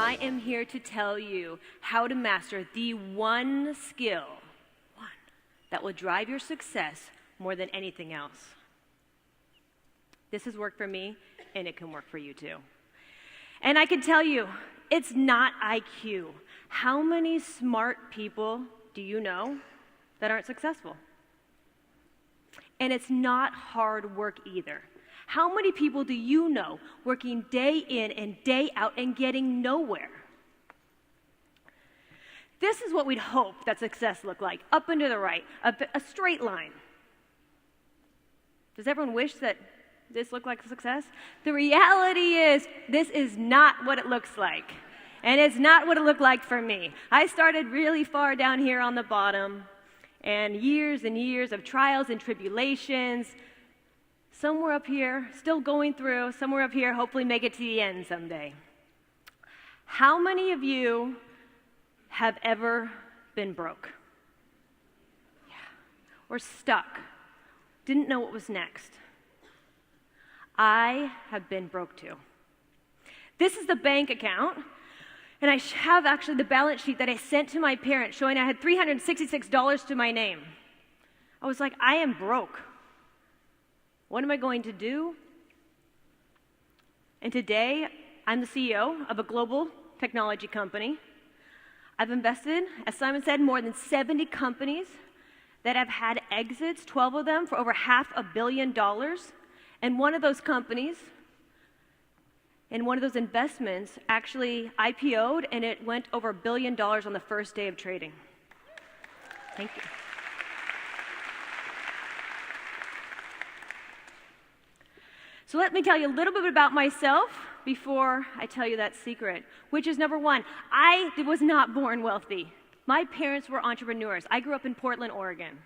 I am here to tell you how to master the one skill, that will drive your success more than anything else. This has worked for me, and it can work for you too. And I can tell you, it's not IQ. How many smart people do you know that aren't successful? And it's not hard work either. How many people do you know working day in and day out and getting nowhere? This is what we'd hope that success looked like, up and to the right, a straight line. Does everyone wish that this looked like success? The reality is, this is not what it looks like. And it's not what it looked like for me. I started really far down here on the bottom, and years of trials and tribulations. Somewhere up here, still going through, somewhere up here, hopefully make it to the end someday. How many of you have ever been broke? Yeah. Or stuck, didn't know what was next? I have been broke too. This is the bank account, and I have actually the balance sheet that I sent to my parents showing I had $366 to my name. I was like, I am broke. What am I going to do? And today, I'm the CEO of a global technology company. I've invested, as Simon said, more than 70 companies that have had exits, 12 of them for over $500 million. And one of those companies, and one of those investments actually IPO'd, and it went over $1 billion on the first day of trading. Thank you. So let me tell you a little bit about myself before I tell you that secret, which is number one, I was not born wealthy. My parents were entrepreneurs. I grew up in Portland, Oregon.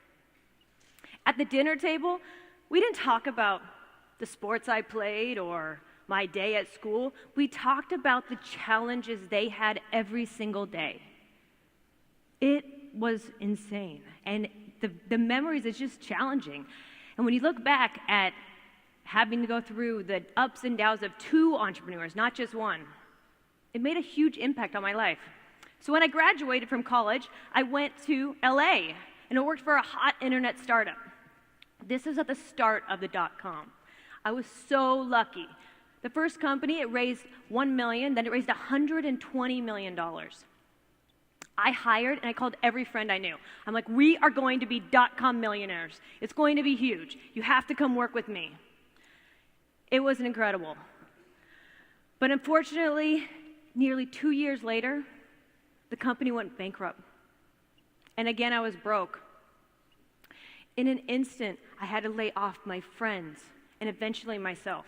At the dinner table, we didn't talk about the sports I played or my day at school. We talked about the challenges they had every single day. It was insane. And the memories is just challenging. And when you look back at having to go through the ups and downs of two entrepreneurs, not just one, it made a huge impact on my life. So when I graduated from college, I went to LA, and I worked for a hot internet startup. This was at the start of the .com. I was so lucky. The first company, it raised $1 million, then it raised $120 million. I hired and I called every friend I knew. I'm like, we are going to be .com millionaires. It's going to be huge. You have to come work with me. It was incredible. But unfortunately, nearly 2 years later, the company went bankrupt. And again, I was broke. In an instant, I had to lay off my friends and eventually myself.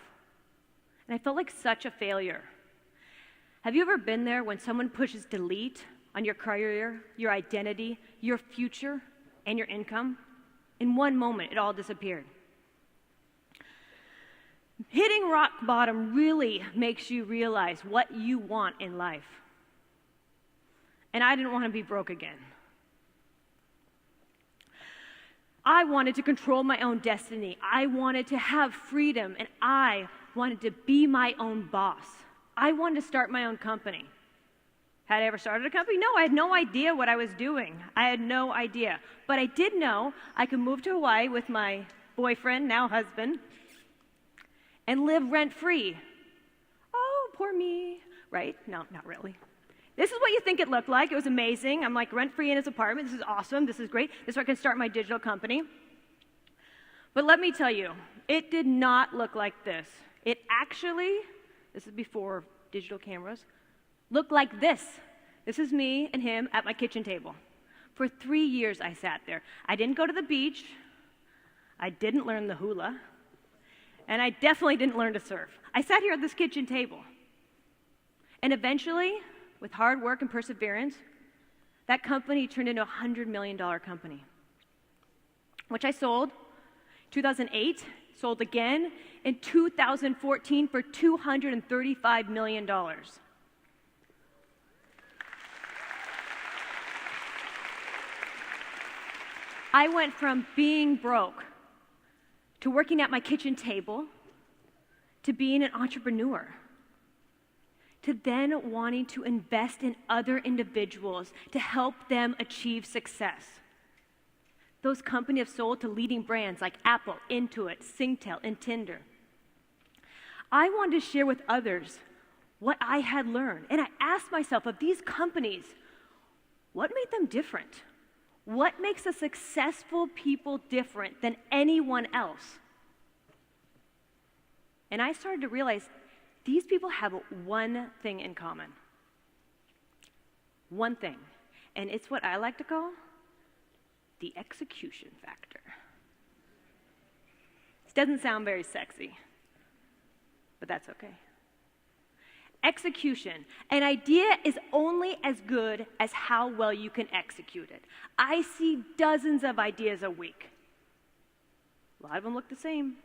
And I felt like such a failure. Have you ever been there when someone pushes delete on your career, your identity, your future, and your income? In one moment, it all disappeared. Hitting rock bottom really makes you realize what you want in life. And I didn't want to be broke again. I wanted to control my own destiny. I wanted to have freedom, and I wanted to be my own boss. I wanted to start my own company. Had I ever started a company? No, I had no idea what I was doing. I had no idea. But I did know I could move to Hawaii with my boyfriend, now husband, and live rent-free. Oh, poor me, right? No, not really. This is what you think it looked like. It was amazing. I'm like rent-free in his apartment. This is awesome. This is great. This is where I can start my digital company. But let me tell you, it did not look like this. It actually, this is before digital cameras, looked like this. This is me and him at my kitchen table. For 3 years I sat there. I didn't go to the beach. I didn't learn the hula. And I definitely didn't learn to surf. I sat here at this kitchen table. And eventually, with hard work and perseverance, that company turned into a $100 million company, which I sold. 2008, sold again. In 2014 for $235 million. I went from being broke to working at my kitchen table to being an entrepreneur, to then wanting to invest in other individuals to help them achieve success. Those companies have sold to leading brands like Apple, Intuit, Singtel, and Tinder. I wanted to share with others what I had learned. And I asked myself, of these companies, what made them different? What makes a successful people different than anyone else? And I started to realize these people have one thing in common. One thing. And it's what I like to call the execution factor. This doesn't sound very sexy, but that's okay. Execution. An idea is only as good as how well you can execute it. I see dozens of ideas a week. A lot of them look the same.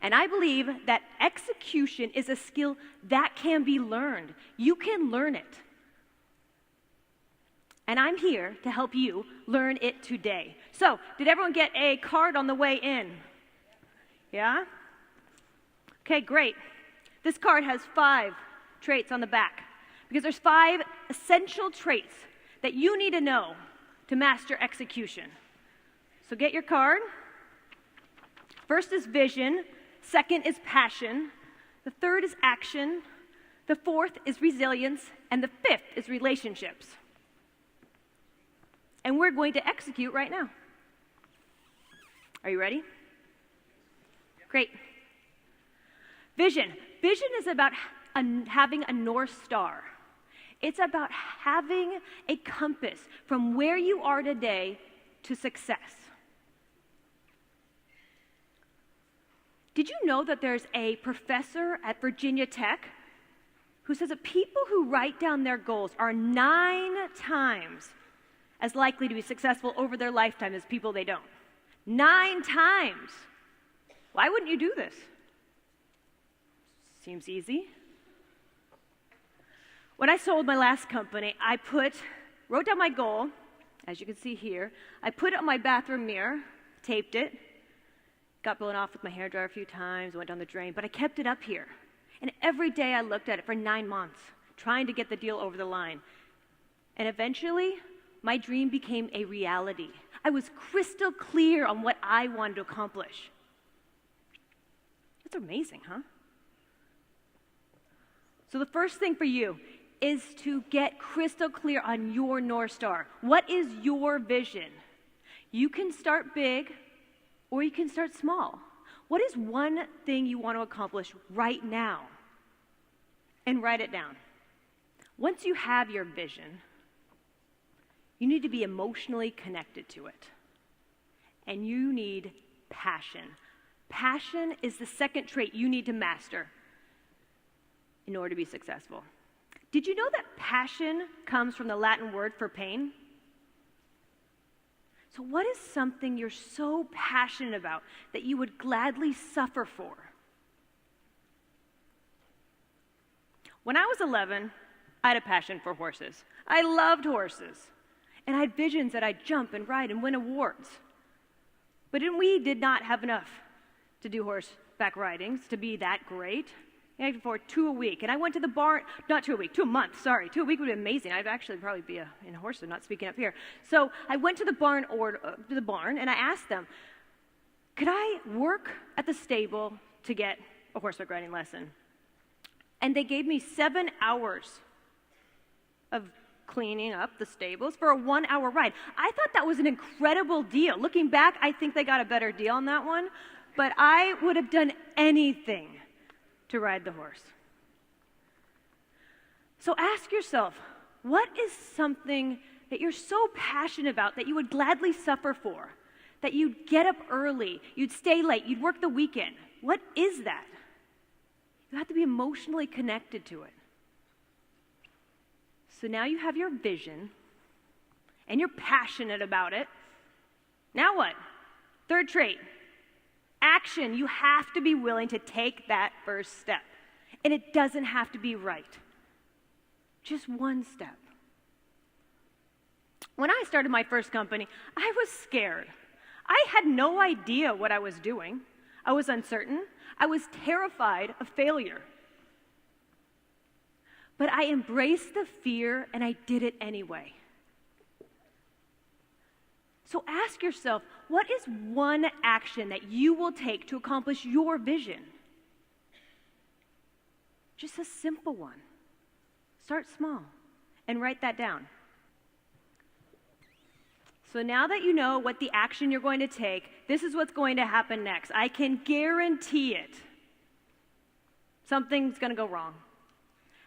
And I believe that execution is a skill that can be learned. You can learn it. And I'm here to help you learn it today. So, did everyone get a card on the way in? Yeah? Okay, great. This card has 5 traits on the back because there's 5 essential traits that you need to know to master execution. So get your card. First is vision. Second is passion. The third is action. The fourth is resilience. And the fifth is relationships. And we're going to execute right now. Are you ready? Great. Vision. Vision is about having a North Star. It's about having a compass from where you are today to success. Did you know that there's a professor at Virginia Tech who says that people who write down their goals are 9 times as likely to be successful over their lifetime as people they don't? 9 times. Why wouldn't you do this? Seems easy. When I sold my last company, I wrote down my goal, as you can see here. I put it on my bathroom mirror, taped it, got blown off with my hairdryer a few times, went down the drain, but I kept it up here. And every day I looked at it for 9 months, trying to get the deal over the line. And eventually, my dream became a reality. I was crystal clear on what I wanted to accomplish. It's amazing, huh? So the first thing for you is to get crystal clear on your North Star. What is your vision? You can start big or you can start small. What is one thing you want to accomplish right now? And write it down. Once you have your vision, you need to be emotionally connected to it. And you need passion. Passion is the second trait you need to master in order to be successful. Did you know that passion comes from the Latin word for pain? So what is something you're so passionate about that you would gladly suffer for? When I was 11, I had a passion for horses. I loved horses. And I had visions that I'd jump and ride and win awards. But we did not have enough to do horseback ridings to be that great. I could afford 2 a week. And I went to the barn, not 2 a week, 2 a month, sorry. 2 a week would be amazing. I'd actually probably be in a horse, not speaking up here. So I went to the barn and I asked them, could I work at the stable to get a horseback riding lesson? And they gave me 7 hours of cleaning up the stables for a 1-hour ride. I thought that was an incredible deal. Looking back, I think they got a better deal on that one, but I would have done anything to ride the horse. So ask yourself, what is something that you're so passionate about that you would gladly suffer for? That you'd get up early, you'd stay late, you'd work the weekend. What is that? You have to be emotionally connected to it. So now you have your vision, and you're passionate about it. Now what? Third trait, action. You have to be willing to take that first step. And it doesn't have to be right. Just one step. When I started my first company, I was scared. I had no idea what I was doing. I was uncertain. I was terrified of failure. But I embraced the fear and I did it anyway. So ask yourself, what is one action that you will take to accomplish your vision? Just a simple one. Start small and write that down. So now that you know what the action you're going to take, this is what's going to happen next. I can guarantee it. Something's going to go wrong.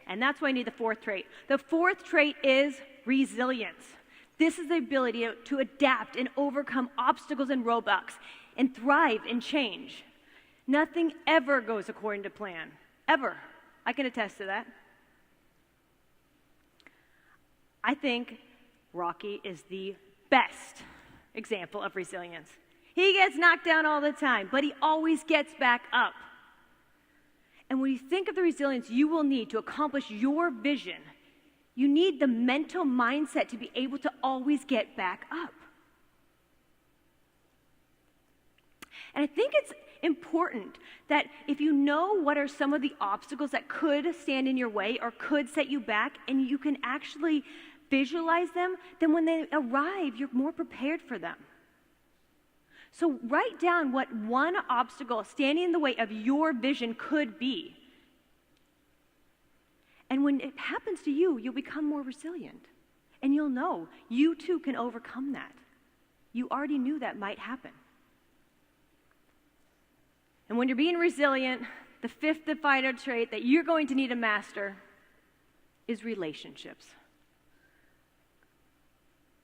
And that's why I need the fourth trait. The fourth trait is resilience. This is the ability to adapt and overcome obstacles and roadblocks and thrive in change. Nothing ever goes according to plan. Ever. I can attest to that. I think Rocky is the best example of resilience. He gets knocked down all the time, but he always gets back up. And when you think of the resilience you will need to accomplish your vision, you need the mental mindset to be able to always get back up. And I think it's important that if you know what are some of the obstacles that could stand in your way or could set you back, and you can actually visualize them, then when they arrive, you're more prepared for them. So write down what one obstacle standing in the way of your vision could be. And when it happens to you, you'll become more resilient. And you'll know you too can overcome that. You already knew that might happen. And when you're being resilient, the fifth vital trait that you're going to need to master is relationships.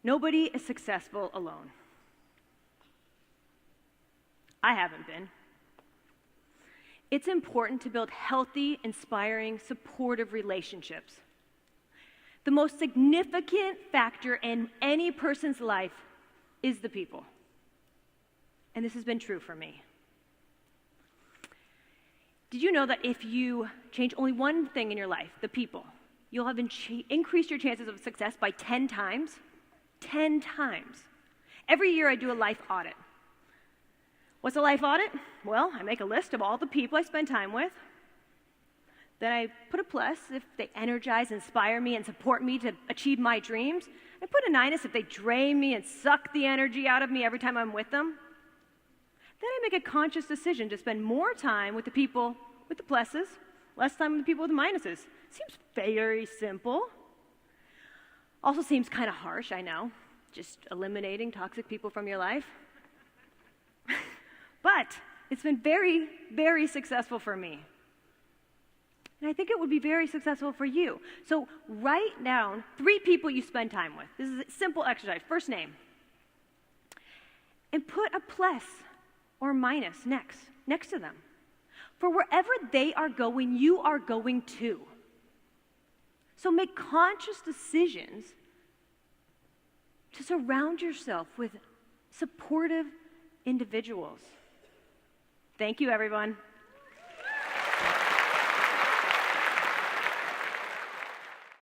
Nobody is successful alone. I haven't been. It's important to build healthy, inspiring, supportive relationships. The most significant factor in any person's life is the people. And this has been true for me. Did you know that if you change only one thing in your life, the people, you'll have increased your chances of success by 10 times? 10 times. Every year I do a life audit. What's a life audit? Well, I make a list of all the people I spend time with. Then I put a plus if they energize, inspire me, and support me to achieve my dreams. I put a minus if they drain me and suck the energy out of me every time I'm with them. Then I make a conscious decision to spend more time with the people with the pluses, less time with the people with the minuses. Seems very simple. Also seems kind of harsh, I know. Just eliminating toxic people from your life. But it's been very, very successful for me. And I think it would be very successful for you. So write down 3 people you spend time with. This is a simple exercise. First name. And put a plus or minus next to them. For wherever they are going, you are going too. So make conscious decisions to surround yourself with supportive individuals. Thank you, everyone.